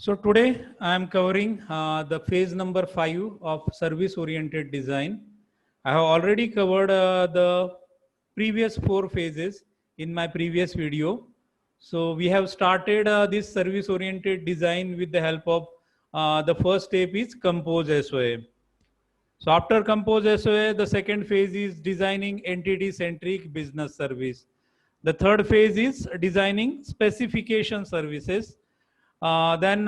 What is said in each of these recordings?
So today I am covering the phase number 5 of service oriented design. I have already covered the previous 4 phases in my previous video. So we have started this service oriented design with the help of the first step is compose SOA. So after compose SOA, the second phase is designing entity centric business service. The third phase is designing specification services. Then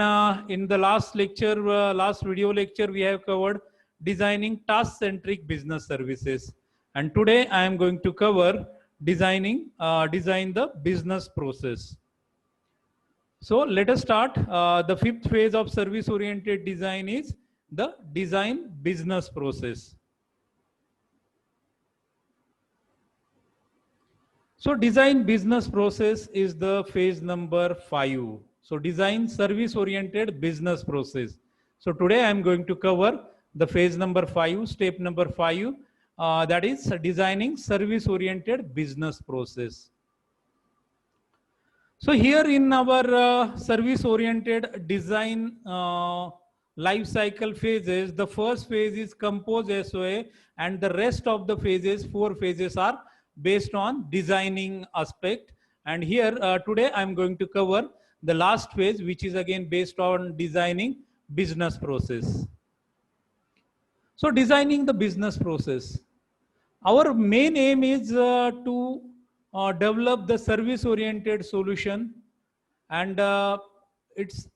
in the last lecture, last video lecture, we have covered designing task-centric business services. And today I am going to cover design the business process. So let us start. The fifth phase of service-oriented design is the design business process. So design business process is the phase number 5. So design service oriented business process. So today I am going to cover the phase number 5, step number 5, that is designing service oriented business process. So here in our service oriented design life cycle phases, the first phase is compose SOA and the rest of the phases, 4 phases are based on designing aspect. And here today I am going to cover the last phase, which is again based on designing business process. So designing the business process. Our main aim is to develop the service oriented solution, and it's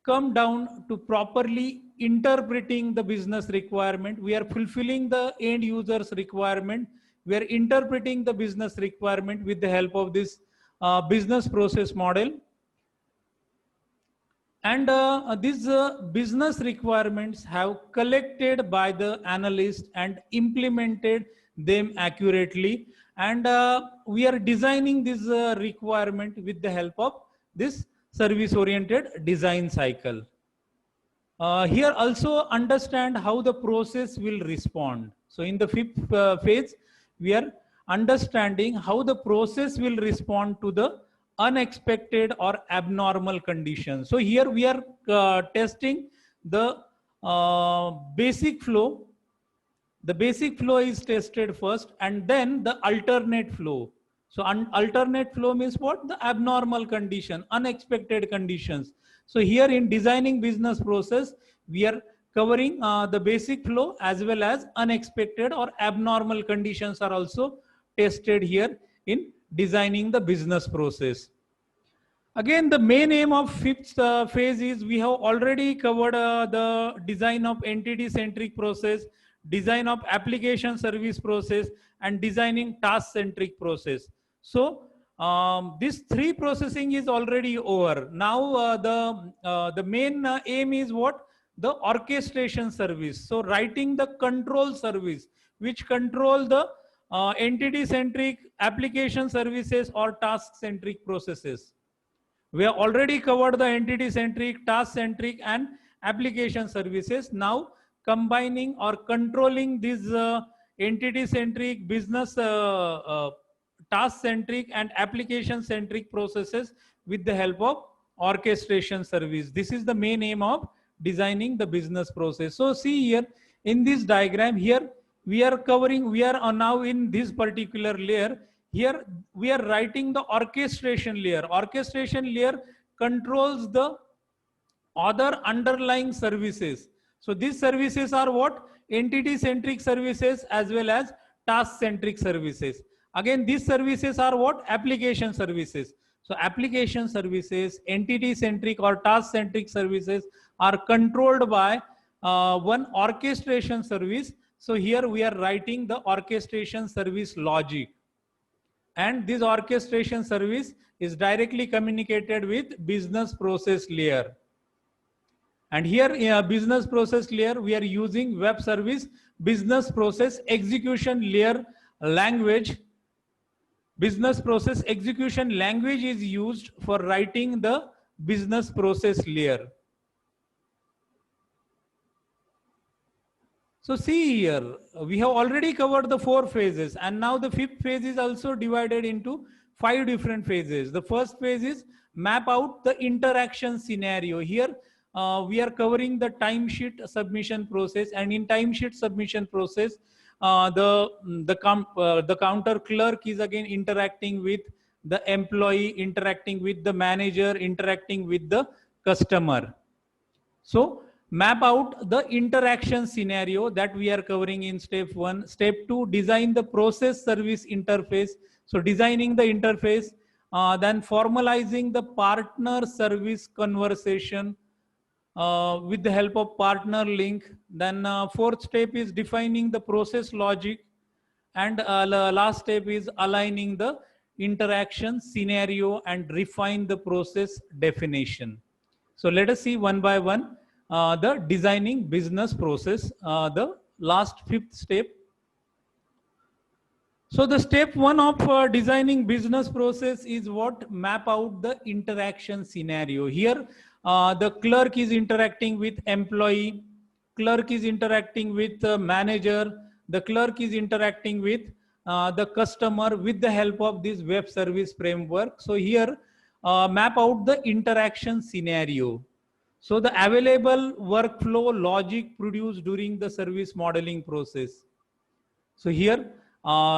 come down to properly interpreting the business requirement. We are fulfilling the end user's requirement. We are interpreting the business requirement with the help of this business process model. And these business requirements have collected by the analyst and implemented them accurately. And we are designing this requirement with the help of this service-oriented design cycle. Here also understand how the process will respond. So in the fifth phase, we are understanding how the process will respond to the unexpected or abnormal conditions. So here we are testing the basic flow. The basic flow is tested first, and then the alternate flow. So alternate flow means what? The abnormal condition, unexpected conditions. So here in designing business process, we are covering the basic flow as well as unexpected or abnormal conditions are also tested here in designing the business process. Again, the main aim of fifth phase is we have already covered the design of entity-centric process, design of application service process, and designing task-centric process. So this 3 processing is already over. Now the main aim is what? The orchestration service. So writing the control service, which control the entity-centric application services or task-centric processes. We have already covered the entity-centric, task-centric, and application services. Now combining or controlling these entity-centric, business task-centric, and application-centric processes with the help of orchestration service. This is the main aim of designing the business process. So see here in this diagram, here we are covering, we are now in this particular layer. Here we are writing the orchestration layer. Orchestration layer controls the other underlying services. So these services are what? Entity-centric services as well as task-centric services. Again, these services are what? Application services. So application services, entity-centric or task-centric services are controlled by one orchestration service. So here we are writing the orchestration service logic. And this orchestration service is directly communicated with business process layer. And here in a business process layer, we are using web service business process execution layer language. Business process execution language is used for writing the business process layer. So see here, we have already covered the 4 phases, and now the 5th phase is also divided into 5 different phases. The first phase is map out the interaction scenario. Here we are covering the timesheet submission process, and in timesheet submission process, the counter clerk is again interacting with the employee, interacting with the manager, interacting with the customer. So map out the interaction scenario that we are covering in step 1. Step 2, design the process service interface. So designing the interface, then formalizing the partner service conversation with the help of partner link. Then fourth step is defining the process logic, and last step is aligning the interaction scenario and refine the process definition. So let us see one by one the designing business process, the last fifth step. So the step 1 of designing business process is what? Map out the interaction scenario. Here the clerk is interacting with employee, clerk is interacting with manager, the clerk is interacting with the customer with the help of this web service framework. So here map out the interaction scenario. So the available workflow logic produced during the service modeling process. So here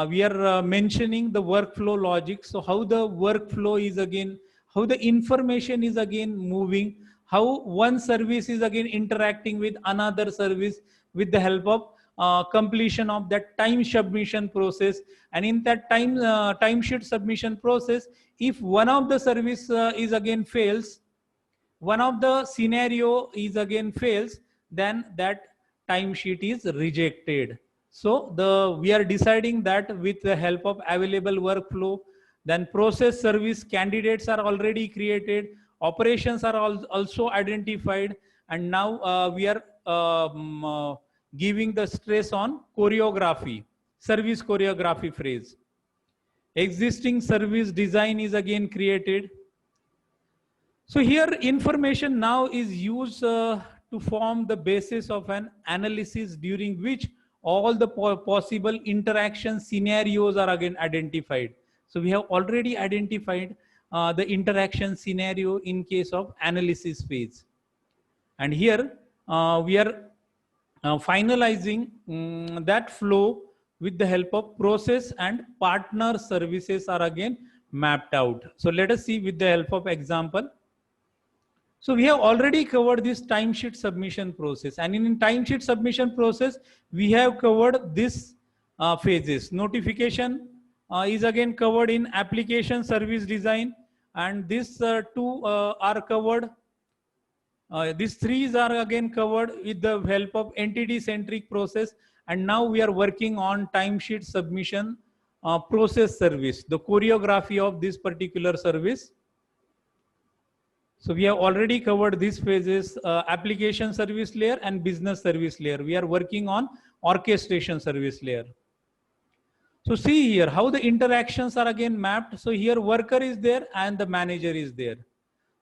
we are mentioning the workflow logic. So how the workflow is again, how the information is again moving, how one service is again interacting with another service with the help of completion of that time submission process. And in that timesheet submission process, if one of the service is again fails, one of the scenario is again fails, then that timesheet is rejected. So we are deciding that with the help of available workflow, then process service candidates are already created, operations are also identified, and now we are giving the stress on choreography, service choreography phrase. Existing service design is again created. So here information now is used to form the basis of an analysis during which all the possible interaction scenarios are again identified. So we have already identified the interaction scenario in case of analysis phase. And here we are finalizing that flow with the help of process and partner services are again mapped out. So let us see with the help of example. So we have already covered this timesheet submission process, and in timesheet submission process, we have covered this phases. Notification is again covered in application service design, and these two are covered. These three are again covered with the help of entity-centric process, and now we are working on timesheet submission process service, the choreography of this particular service. So we have already covered these phases, application service layer and business service layer. We are working on orchestration service layer. So see here how the interactions are again mapped. So here worker is there and the manager is there.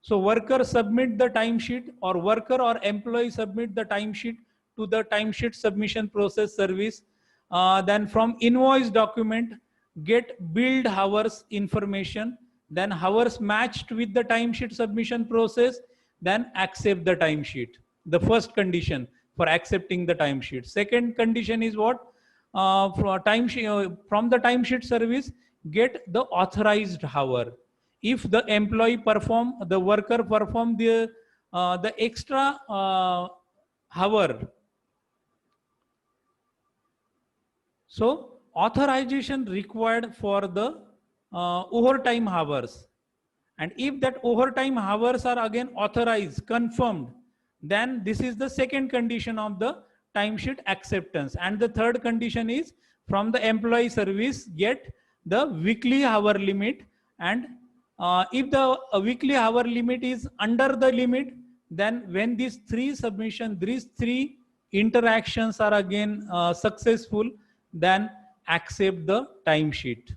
So worker submit the timesheet, or worker or employee submit the timesheet to the timesheet submission process service. Then from invoice document, get billed hours information, then hours matched with the timesheet submission process, then accept the timesheet. The first condition for accepting the timesheet. Second condition is what? From the timesheet service, get the authorized hour. If the employee perform, the worker perform the extra hour. So authorization required for the overtime hours, and if that overtime hours are again authorized, confirmed, then this is the second condition of the timesheet acceptance. And the third condition is from the employee service, get the weekly hour limit, and if the weekly hour limit is under the limit, then when these three interactions are again successful, then accept the timesheet.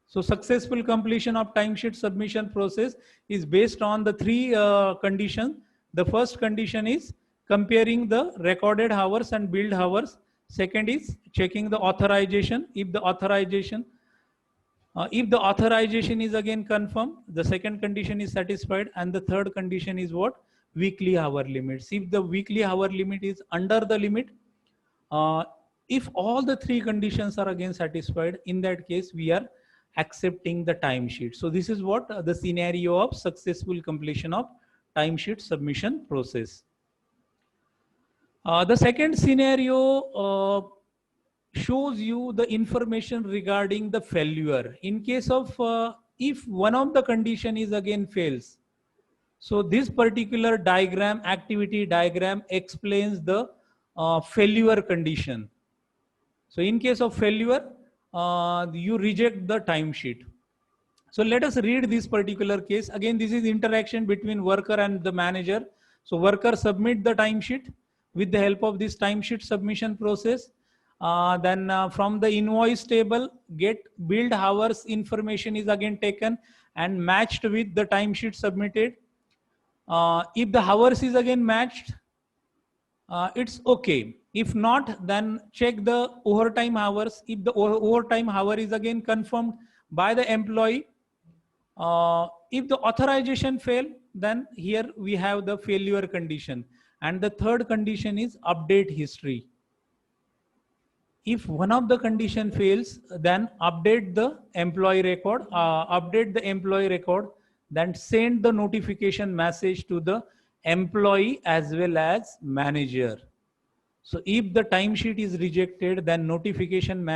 So successful completion of timesheet submission process is based on the three conditions. The first condition is comparing the recorded hours and billed hours. Second is checking the authorization. If the authorization If the authorization is again confirmed, the second condition is satisfied, and the third condition is what? Weekly hour limits. If the weekly hour limit is under the limit, uh, if all the three conditions are again satisfied, in that case we are accepting the timesheet. So this is what the scenario of successful completion of timesheet submission process. The second scenario shows you the information regarding the failure. In case of if one of the condition is again fails, so this particular diagram, activity diagram, explains the failure condition. So in case of failure, you reject the timesheet. So let us read this particular case. Again, this is interaction between worker and the manager. So worker submit the timesheet with the help of this timesheet submission process. Then from the invoice table, get billed hours information is again taken and matched with the timesheet submitted. If the hours is again matched, it's okay. If not, then check the overtime hours. If the overtime hour is again confirmed by the employee, if the authorization fail, then here we have the failure condition. And the third condition is update history. If one of the condition fails, then update the employee record, then send the notification message to the employee as well as manager. So if the timesheet is rejected, then notification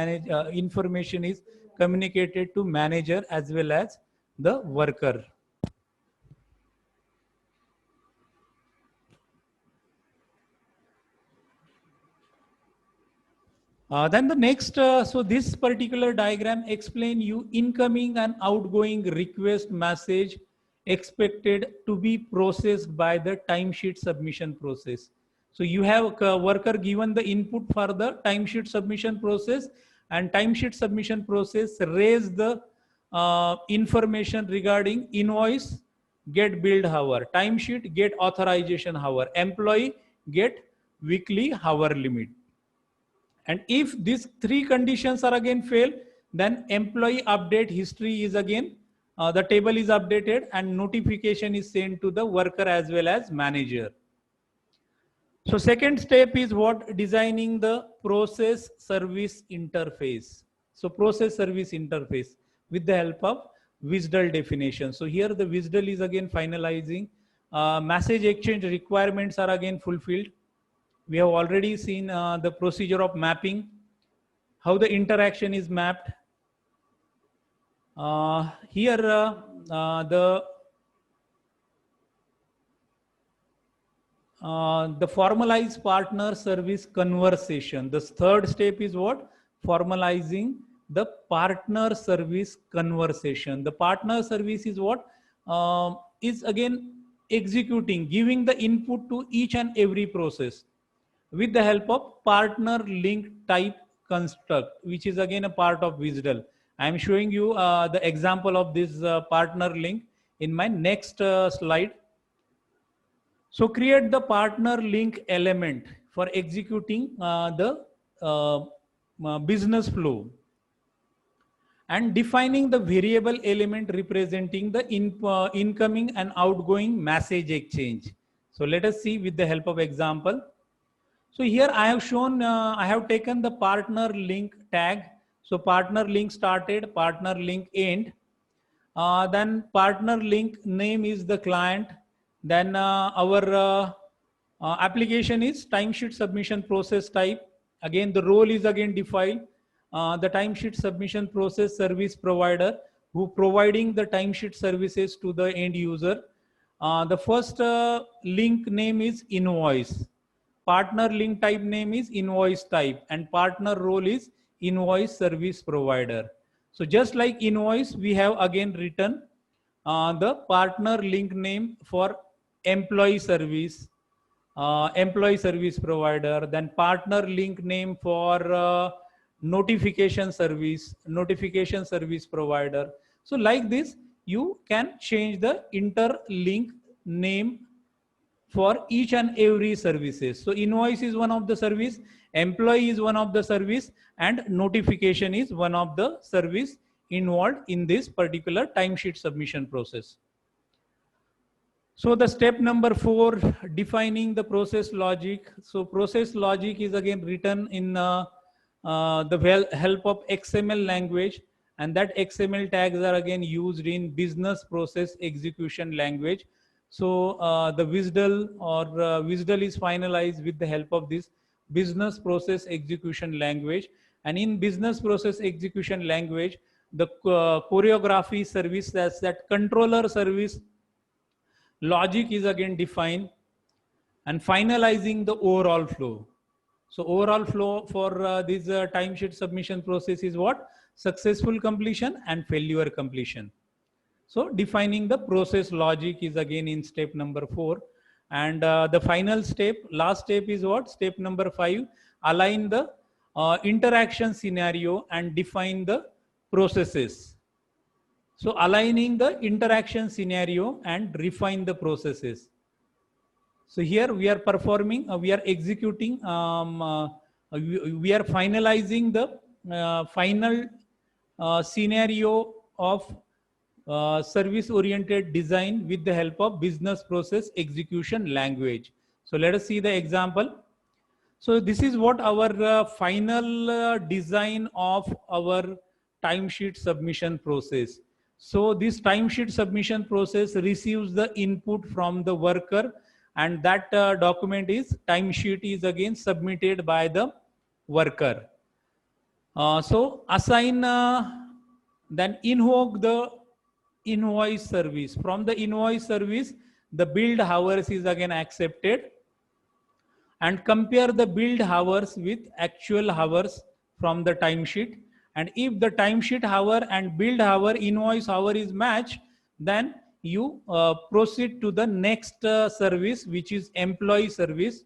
information is communicated to manager as well as the worker. Then the next, so this particular diagram explain you incoming and outgoing request message expected to be processed by the timesheet submission process. So you have a worker given the input for the timesheet submission process, and timesheet submission process raise the information regarding invoice, get billed hour, timesheet, get authorization hour, employee, get weekly hour limit. And if these three conditions are again fail, then employee update history is again, the table is updated and notification is sent to the worker as well as manager. So second step is what? Designing the process service interface. So process service interface with the help of WSDL definition. So here the WSDL is again finalizing. Message exchange requirements are again fulfilled. We have already seen the procedure of mapping, how the interaction is mapped. Here the formalized partner service conversation. The third step is what? Formalizing the partner service conversation. The partner service is what? Is again executing, giving the input to each and every process with the help of partner link type construct, which is again a part of WSDL. I am showing you the example of this partner link in my next slide. So create the partner link element for executing the business flow and defining the variable element representing the incoming and outgoing message exchange. So let us see with the help of example. So here I have shown, I have taken the partner link tag. So partner link started, partner link end. Then partner link name is the client. Then our application is timesheet submission process type. Again, the role is again defined. The timesheet submission process service provider who providing the timesheet services to the end user. The first link name is invoice. Partner link type name is invoice type, and partner role is invoice service provider. So just like invoice, we have again written the partner link name for employee service provider, then partner link name for notification service provider. So like this, you can change the interlink name for each and every services. So invoice is one of the service, employee is one of the service, and notification is one of the service involved in this particular timesheet submission process. So the step number 4, defining the process logic. So process logic is again written in the help of XML language, and that XML tags are again used in business process execution language. So the WSDL is finalized with the help of this business process execution language. And in business process execution language, the choreography service, that's that controller service logic is again defined, and finalizing the overall flow. So overall flow for this timesheet submission process is what? Successful completion and failure completion. So defining the process logic is again in step number 4. And the final step, last step is what? Step number 5, align the interaction scenario and define the processes. So aligning the interaction scenario and refine the processes. So here we are performing, we are executing, we are finalizing the final scenario of service-oriented design with the help of business process execution language. So let us see the example. So this is what our final design of our timesheet submission process. So this timesheet submission process receives the input from the worker, and that document is timesheet is again submitted by the worker. So assign, then invoke the invoice service. From the invoice service, the billed hours is again accepted, and compare the billed hours with actual hours from the timesheet. And if the timesheet hour and billed hour, invoice hour is matched, then you proceed to the next service, which is employee service.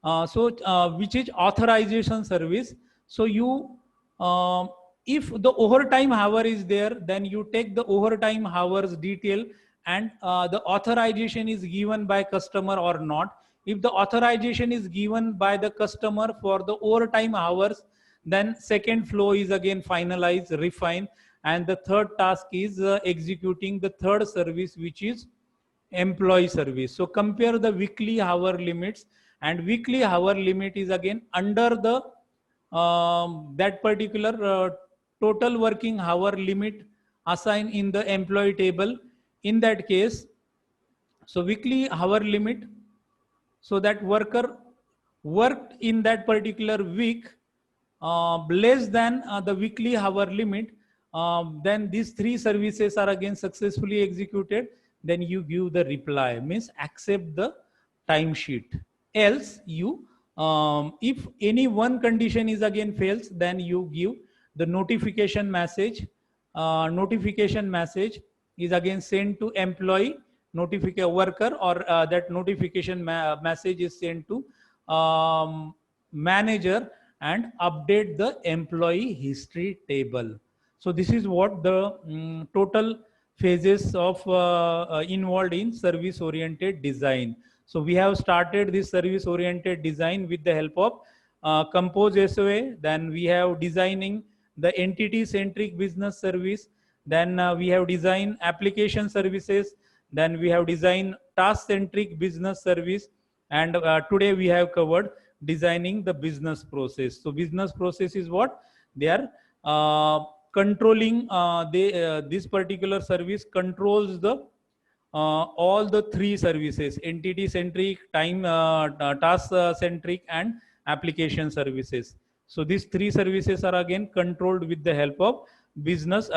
Which is authorization service. So you, if the overtime hour is there, then you take the overtime hours detail, and the authorization is given by customer or not. If the authorization is given by the customer for the overtime hours, then second flow is again finalized, refined, and the third task is executing the third service, which is employee service. So compare the weekly hour limits, and weekly hour limit is again under the that particular total working hour limit assigned in the employee table. In that case, so weekly hour limit, so that worker worked in that particular week less than the weekly hour limit, then these three services are again successfully executed. Then you give the reply, means accept the timesheet. Else you, if any one condition is again fails, then you give the notification message. Notification message is again sent to employee, notification worker, or that notification message is sent to manager, and update the employee history table. So this is what the total phases of involved in service oriented design. So we have started this service oriented design with the help of Compose SOA. Then we have designing the entity centric business service. Then we have designed application services. Then we have designed task centric business service. And today we have covered designing the business process. So business process is what? They are controlling, this particular service controls the all the three services: entity centric, task centric, and application services. So these three services are again controlled with the help of business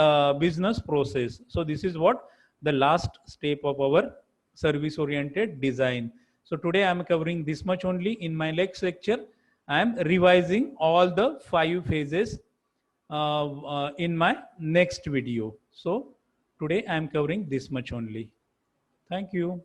process. So this is what the last step of our service oriented design. So today I am covering this much only. In my next lecture, I am revising all the 5 phases in my next video. So today I am covering this much only. Thank you.